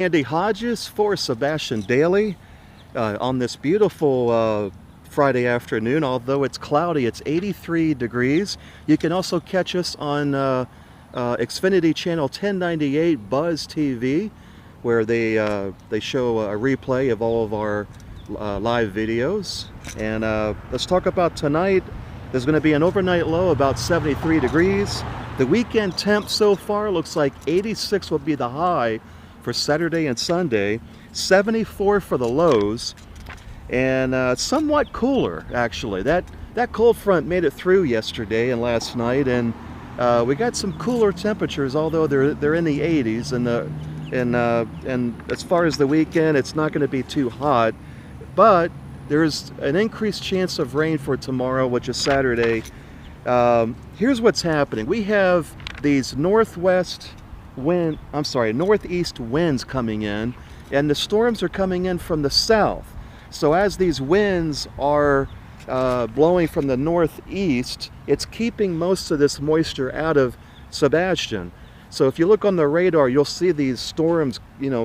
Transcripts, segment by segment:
Andy Hodges for Sebastian Daily on this beautiful Friday afternoon. Although it's cloudy, it's 83 degrees. You can also catch us on Xfinity channel 1098 Buzz TV, where they show a replay of all of our live videos. And let's talk about tonight. There's going to be an overnight low about 73 degrees. The weekend temp so far looks like 86 will be the high for Saturday and Sunday, 74 for the lows, and somewhat cooler actually. That cold front made it through yesterday and last night, and we got some cooler temperatures, although they're in the 80s, and as far as the weekend, it's not going to be too hot, but there's an increased chance of rain for tomorrow, which is Saturday. Here's what's happening. We have these northeast winds coming in, and the storms are coming in from the south. So as these winds are blowing from the northeast, it's keeping most of this moisture out of Sebastian. So if you look on the radar, you'll see these storms,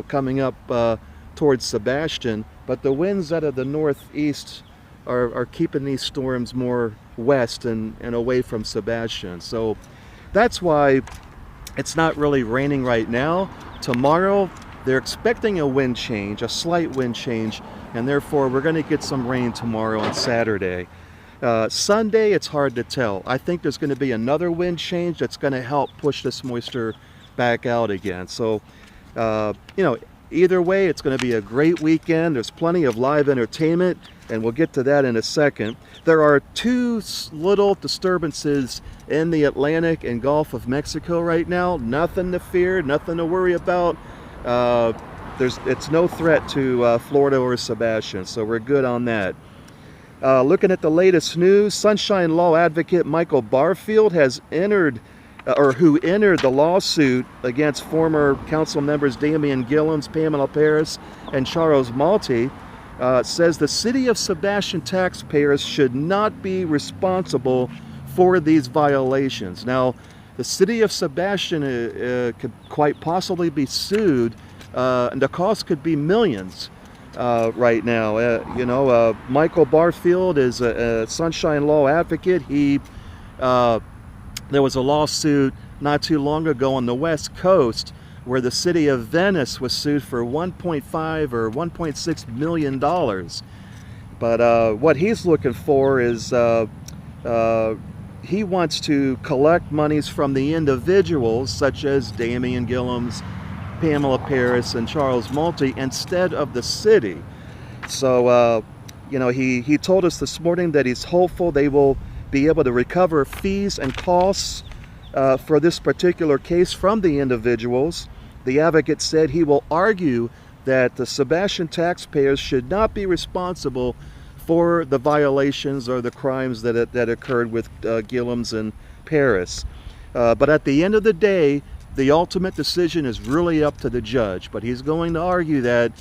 coming up towards Sebastian, but the winds out of the northeast are keeping these storms more west and away from Sebastian. So that's why it's not really raining right now. Tomorrow, they're expecting a wind change, a slight wind change, and therefore we're going to get some rain tomorrow and Saturday. Sunday, it's hard to tell. I think there's going to be another wind change that's going to help push this moisture back out again. So, either way, it's going to be a great weekend. There's plenty of live entertainment, and we'll get to that in a second. There are two little disturbances in the Atlantic and Gulf of Mexico right now. Nothing to fear, nothing to worry about. It's no threat to Florida or Sebastian, so we're good on that. Looking at the latest news, Sunshine Law advocate Michael Barfield has who entered the lawsuit against former council members Damien, Gilliams, Pamela Paris, and Charles Malty, says the city of Sebastian taxpayers should not be responsible for these violations. Now, the city of Sebastian could quite possibly be sued, and the cost could be millions right now. Michael Barfield is a Sunshine Law advocate. There was a lawsuit not too long ago on the West Coast where the city of Venice was sued for $1.5 or $1.6 million. But what he's looking for is he wants to collect monies from the individuals such as Damien Gilliams, Pamela Paris, and Charles Malty instead of the city. So, he told us this morning that he's hopeful they will be able to recover fees and costs for this particular case from the individuals. The advocate said he will argue that the Sebastian taxpayers should not be responsible for the violations or the crimes that occurred with Gilliams and Paris. But at the end of the day, the ultimate decision is really up to the judge. But he's going to argue that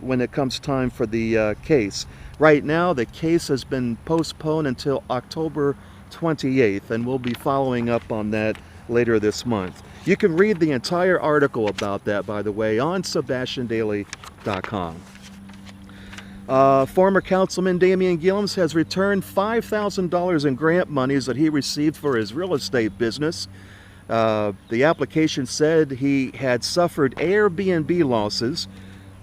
when it comes time for the case. Right now, the case has been postponed until October 28th, and we'll be following up on that later this month. You can read the entire article about that, by the way, on SebastianDaily.com. Former Councilman Damien Gilliams has returned $5,000 in grant monies that he received for his real estate business. The application said he had suffered Airbnb losses.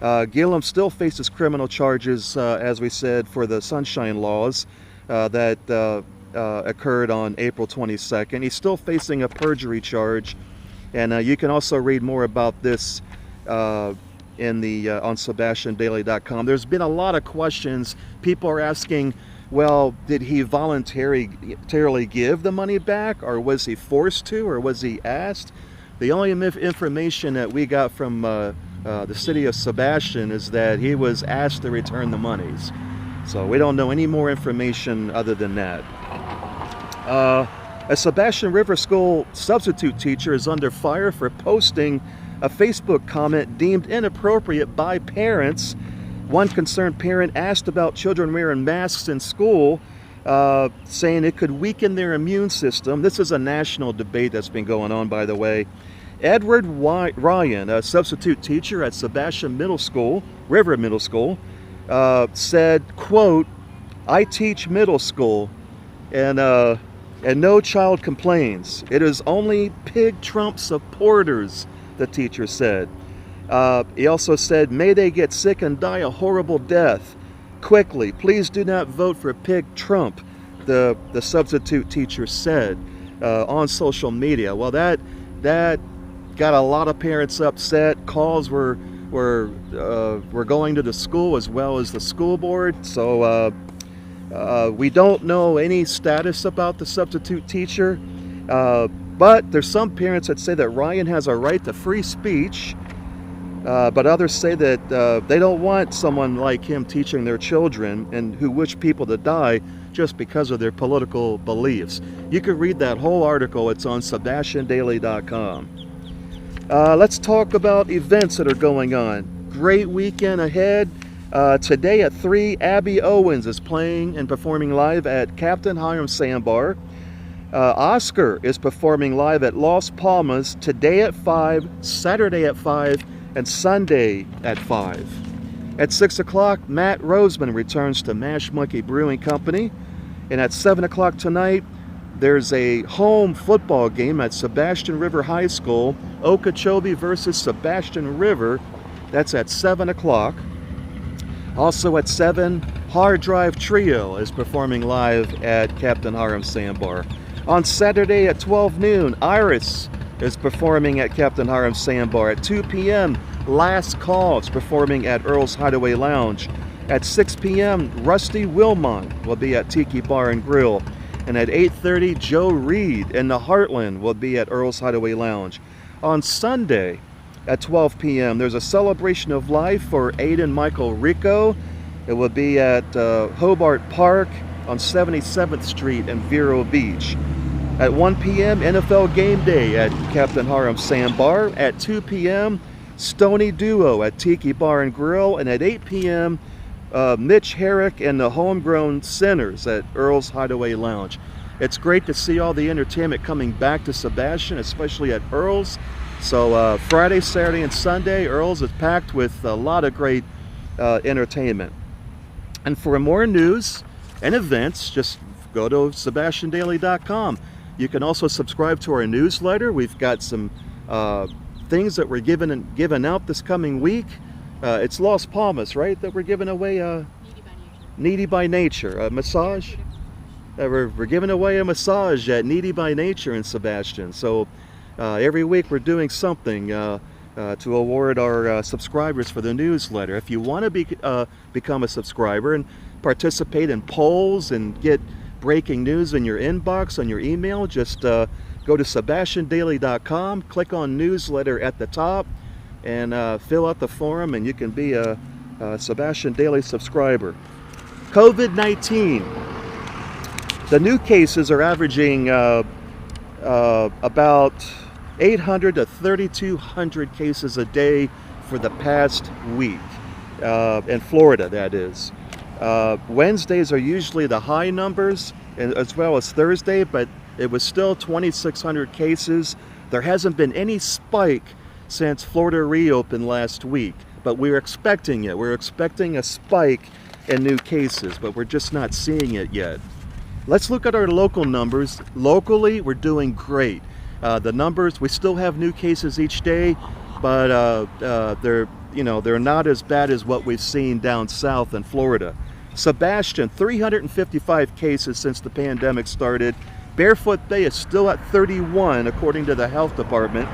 Gilliams still faces criminal charges, as we said, for the Sunshine Laws that occurred on April 22nd. He's still facing a perjury charge, and you can also read more about this on SebastianDaily.com. There's been a lot of questions. People are asking, well, did he voluntarily give the money back, or was he forced to, or was he asked? The only information that we got from the city of Sebastian is that he was asked to return the monies. So we don't know any more information other than that. A Sebastian River School substitute teacher is under fire for posting a Facebook comment deemed inappropriate by parents. One concerned parent asked about children wearing masks in school, saying it could weaken their immune system. This is a national debate that's been going on, by the way. Edward Ryan, a substitute teacher at Sebastian River Middle School, said, quote, "I teach middle school, and no child complains. It is only pig Trump supporters," the teacher said. He also said, "May they get sick and die a horrible death. Quickly, please do not vote for pig Trump," the substitute teacher said on social media. Well, that got a lot of parents upset. Calls were going to the school as well as the school board. So we don't know any status about the substitute teacher, but there's some parents that say that Ryan has a right to free speech, but others say that they don't want someone like him teaching their children and who wish people to die just because of their political beliefs. You can read that whole article. It's on SebastianDaily.com. Let's talk about events that are going on. Great weekend ahead. Today at 3, Abby Owens is playing and performing live at Captain Hiram Sandbar. Oscar is performing live at Las Palmas today at 5, Saturday at 5, and Sunday at 5. At 6 o'clock, Matt Roseman returns to Mash Monkey Brewing Company. And at 7 o'clock tonight, there's a home football game at Sebastian River High School, Okeechobee versus Sebastian River. That's at 7 o'clock. Also at 7, Hard Drive Trio is performing live at Captain Hiram Sandbar. On Saturday at 12 noon, Iris is performing at Captain Hiram Sandbar. At 2 p.m., Last Call is performing at Earl's Hideaway Lounge. At 6 p.m., Rusty Wilmont will be at Tiki Bar and Grill. And at 8:30, Joe Reed in the Heartland will be at Earl's Hideaway Lounge. On Sunday at 12 p.m., there's a celebration of life for Aiden Michael Rico. It will be at Hobart Park on 77th Street in Vero Beach. At 1 p.m., NFL Game Day at Captain Hiram Sandbar. At 2 p.m., Stony Duo at Tiki Bar and Grill. And at 8 p.m., Mitch Herrick and the Homegrown Sinners at Earl's Hideaway Lounge. It's great to see all the entertainment coming back to Sebastian, especially at Earl's. So Friday, Saturday, and Sunday, Earl's is packed with a lot of great entertainment. And for more news and events, just go to SebastianDaily.com. You can also subscribe to our newsletter. We've got some things that we're giving out this coming week. It's Las Palmas, right? That we're giving away Needy by Nature, a massage. We're giving away a massage at Needy by Nature in Sebastian. So every week we're doing something to award our subscribers for the newsletter. If you want to become a subscriber and participate in polls and get breaking news in your inbox on your email, just go to SebastianDaily.com, click on newsletter at the top, and fill out the form, and you can be a Sebastian Daily subscriber. COVID-19. The new cases are averaging about 800 to 3,200 cases a day for the past week, in Florida, that is. Wednesdays are usually the high numbers, as well as Thursday, but it was still 2,600 cases. There hasn't been any spike since Florida reopened last week, but we're expecting it. We're expecting a spike in new cases, but we're just not seeing it yet. Let's look at our local numbers. Locally, we're doing great. The numbers, we still have new cases each day, but they're not as bad as what we've seen down south in Florida. Sebastian, 355 cases since the pandemic started. Barefoot Bay is still at 31, according to the health department.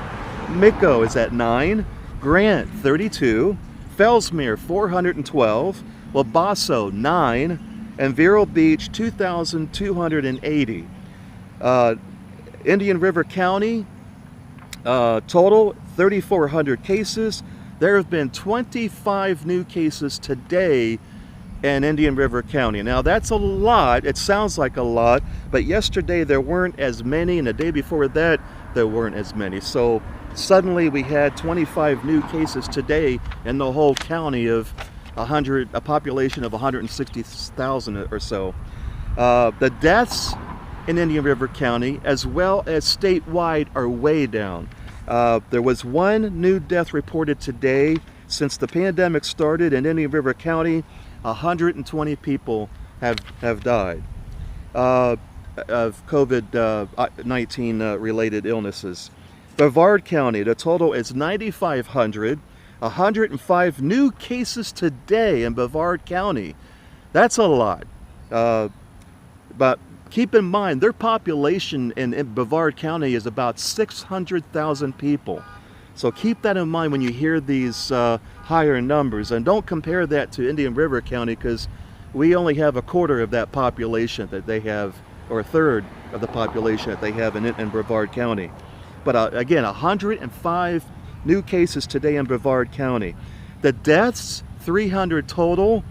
Mico is at 9. Grant, 32. Fellsmere, 412. Wabasso, 9. And Vero Beach, 2,280. Indian River County, total 3,400 cases. There have been 25 new cases today in Indian River County. Now that's a lot. It sounds like a lot, but yesterday there weren't as many, and the day before that there weren't as many. So suddenly we had 25 new cases today in the whole county of a population of 160,000 or so. The deaths in Indian River County, as well as statewide, are way down. There was one new death reported today. Since the pandemic started in Indian River County, 120 people have died of COVID-19 related illnesses. Brevard County, the total is 9,500. 105 new cases today in Brevard County. That's a lot. But keep in mind, their population in Brevard County is about 600,000 people. So keep that in mind when you hear these higher numbers. And don't compare that to Indian River County, because we only have a quarter of that population that they have, or a third of the population that they have in Brevard County. But again, 105 new cases today in Brevard County. The deaths, 300 total.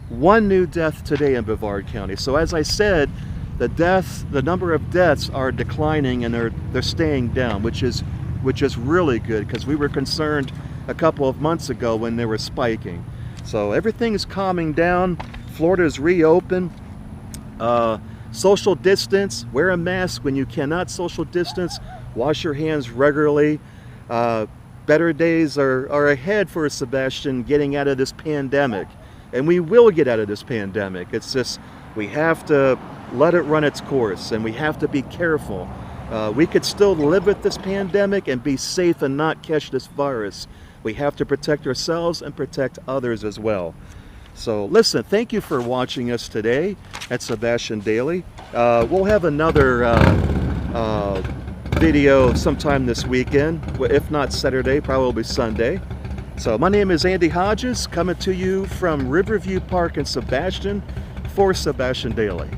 One new death today in Brevard County. So as I said, the number of deaths are declining, and they're staying down, which is really good, because we were concerned a couple of months ago when they were spiking. So everything is calming down. Florida's reopened. Social distance, wear a mask when you cannot social distance, wash your hands regularly. Better days are ahead for Sebastian getting out of this pandemic. And we will get out of this pandemic. It's just, we have to let it run its course, and we have to be careful. We could still live with this pandemic and be safe and not catch this virus. We have to protect ourselves and protect others as well. So listen, thank you for watching us today at Sebastian Daily. We'll have another video sometime this weekend, if not Saturday, probably Sunday. So my name is Andy Hodges, coming to you from Riverview Park in Sebastian for Sebastian Daily.